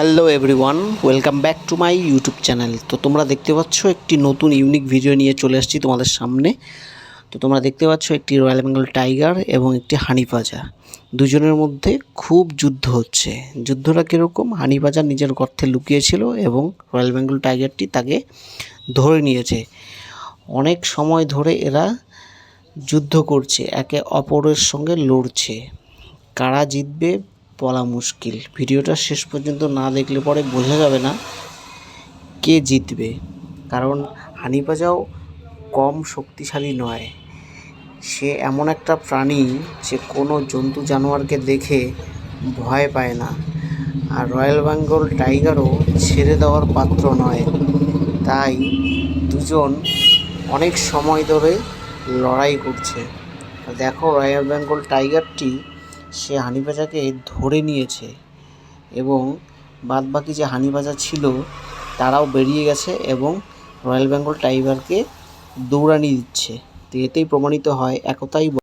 Hello everyone, welcome back to my YouTube channel. তো তোমরা দেখতে পাচ্ছ একটি নতুন ইউনিক ভিডিও নিয়ে চলে আসছি তোমাদের সামনে। তো তোমরা দেখতে পাচ্ছ একটি রয়্যাল বেঙ্গল টাইগার এবং একটি হানিপাজা, দুজনের মধ্যে খুব যুদ্ধ হচ্ছে। যুদ্ধটা কীরকম? হানিপাজা নিজের গর্তে লুকিয়েছিল এবং রয়্যাল বেঙ্গল টাইগারটি তাকে ধরে নিয়েছে। অনেক সময় ধরে এরা যুদ্ধ করছে, একে অপরের সঙ্গে লড়ছে। কারা জিতবে বলা মুশকিল। ভিডিওটা শেষ পর্যন্ত না দেখলে পরে বোঝা যাবে না কে জিতবে, কারণ হানিপাজাও কম শক্তিশালী নয়। সে এমন একটা প্রাণী যে কোনো জন্তু জানোয়ারকে দেখে ভয় পায় না। আর রয়্যাল বেঙ্গল টাইগারও ছেড়ে দেওয়ার পাত্র নয়। তাই দুজন অনেক সময় ধরে লড়াই করছে। দেখো, রয়্যাল বেঙ্গল টাইগারটি সে হানিপাজাকে ধরে নিয়েছে এবং বাদবাকি যে হানিপাজা ছিল তারাও বেরিয়ে গেছে এবং রয়্যাল বেঙ্গল টাইগারকে দৌড়ানি দিচ্ছে। তো এতেই প্রমাণিত হয় একতাই